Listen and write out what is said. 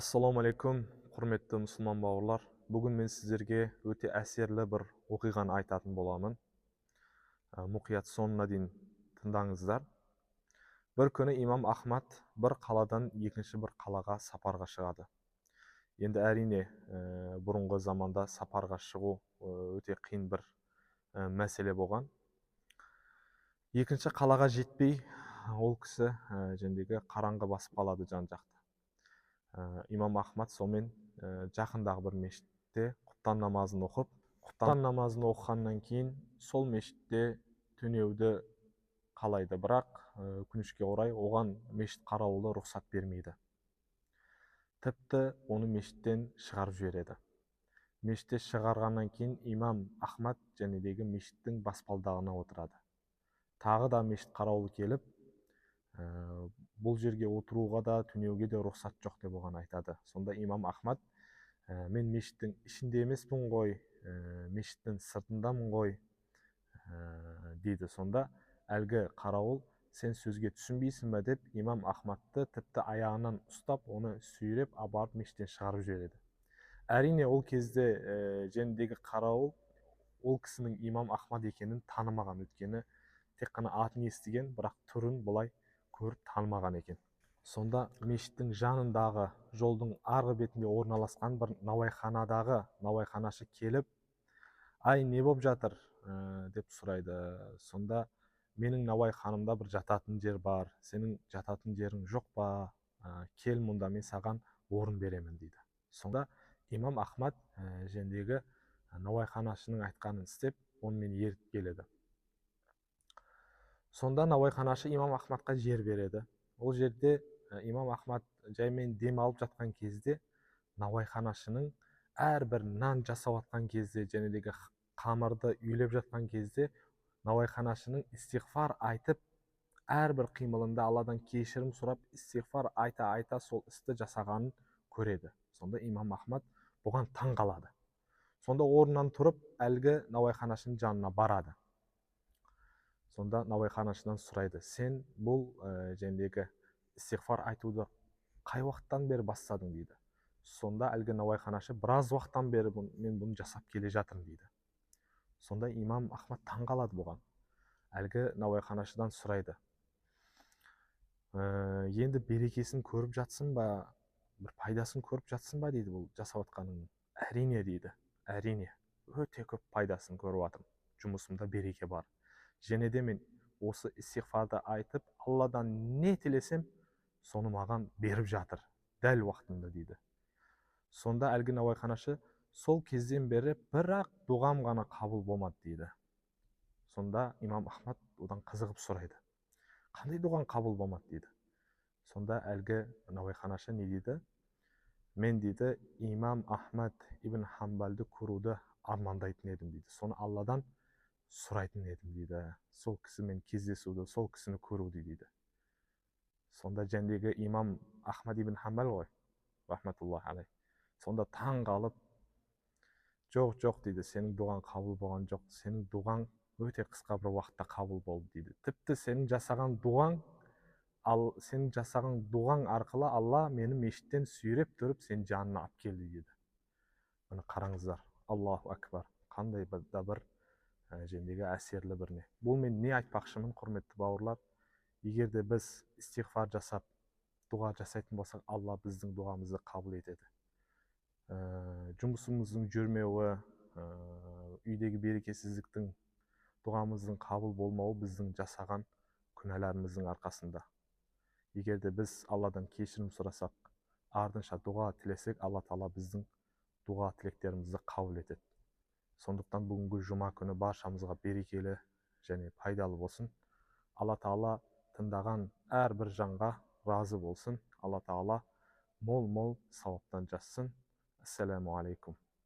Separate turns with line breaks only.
Ассаламу алейкум, құрметті мұсылман бауырлар. Бүгін мен сіздерге өте әсерлі бір оқиғаны айтатын боламын. Мұқият соңына дейін тыңдаңыздар. Бір күні имам Ахмад бір қаладан екінші бір қалаға сапарға шығады. Енді әрине, бұрынғы заманда сапарға шығу өте қиын бір мәселе болған. Екінші қалаға жетпей, ол кісі қараңғы басып қалады жан-жақты. Имам Ахмад сонымен жақындағы бір мешітте құптан намазын оқып, құптан намазын оқығаннан кейін сол мешітте түнеуді қалайды, бірақ өкінішке орай оған мешіт қарауылы рұқсат бермейді. Тіпті оны мешіттен шығарып жібереді. Мешітте шығарғаннан кейін имам Ахмад мешіттің баспалдағына отырады. Тағы да мешіт қарауылы келіп, бұл жерге отыруға да түнеуге де рұқсат жоқ деп оған айтады. Сонда имам Ахмад, мен мешіттің ішінде емеспін ғой, мешіттің сыртындамын ғой дейді. Сонда әлгі қарауыл, сен сөзге түсінбейсің бе деп имам Ахмадты тіпті аяғынан ұстап, оны сүйреп апарып мешіттен шығарып жібереді. Әрине ол кезде қарауыл ол кісінің имам Ахмад екенін танымаған, өйткені тек қана атын естіген, бірақ түрін бұлай көріп танымаған екен. Сонда мешіттің жанындағы жолдың арғы бетінде орналасқан бір науайханашы келіп, ай, не болып жатыр деп сұрайды. Сонда менің науайханымда бір жататын жер бар, сенің жататын жерің жоқ па, кел мұнда, мен саған орын беремін дейді. Сонда имам Ахмад науайханашының айтқанын істеп, онымен еріп келеді. Сонда науайханашы имам Ахмадқа жер береді. Ол жерде имам Ахмад жаймен дем алып жатқан кезде, науайханашының әрбір нан жасап жатқан кезде, қамырды үйлеп жатқан кезде, науайханашының истиғфар айтып, әрбір қимылында Алладан кешірім сұрап, истиғфар айта сол істі жасағанын көреді. Сонда имам Ахмад бұған таң қалады. Сонда орнынан тұрып, әлгі науайханашының жанына барады. Сонда науайханашынан сұрайды, сен бұл истиғфар айтуды қай уақыттан бері бастадың дейді. Сонда әлгі науайханашы, біраз уақыттан бері мен бұны жасап келе жатырмын дейді. Сонда имам Ахмад таң қалады бұған. Әлгі науайханашыдан сұрайды, енді берекесін көріп жатсың ба, бір пайдасын көріп жатсың ба дейді бұл жасап жатқаныңның. Әрине дейді, әрине, өте көп пайдасын көріп жатырмын, жұмысымда береке бар. Және де мен осы истиғфарды айтып, Алладан не тілесем, соны маған беріп жатыр, дәл уақытында дейді. Сонда әлгі науайханашы, сол кезден бері бірақ дұғам ғана қабыл болмады дейді. Сонда имам Ахмад одан қызығып сұрайды, қандай дұғаң қабыл болмады дейді. Сонда әлгі науайханашы не дейді? Мен дейді, имам Ахмад ибн Хамбалды көруді армандайтын едім дейді. Соны Алладан сұрайтын едім дейді. Сол кісімен кездесуді, сол кісіні көруді дейді. Сонда имам Ахмад ибн Хамбал ғой, рахматуллах алейх. Сонда таң қалып, жоқ дейді, сенің дұғаң қабыл болған жоқ, сенің дұғаң өте қысқа бір уақытта қабыл болды дейді. Тіпті сенің жасаған дұғаң арқылы Алла мені мешіттен сүйреп тұрып сен жанына алып келді дейді. Міне қараңыздар, Аллаху акбар, қандай бір әсерлі бір не. Бұл мен не айтпақшымын, құрметті бауырлар? Егер де біз истиғфар жасап, дұға жасайтын болсақ, Алла біздің дұғамызды қабыл етеді. Жұмысымыздың жүрмеуі, үйдегі берекесіздіктің, дұғамыздың қабыл болмауы біздің жасаған күнәларымыздың арқасында. Егер де біз Алладан кешірім сұрасақ, артынша дұға тілесек, Алла Тағала біздің дұға тілектерімізді қабыл етеді. Сондықтан бүгінгі жұма күні баршамызға берекелі және пайдалы болсын. Алла Тағала тыңдаған әрбір жанға разы болсын. Алла Тағала мол-мол сауаптан жазсын. Ассаламу алейкум.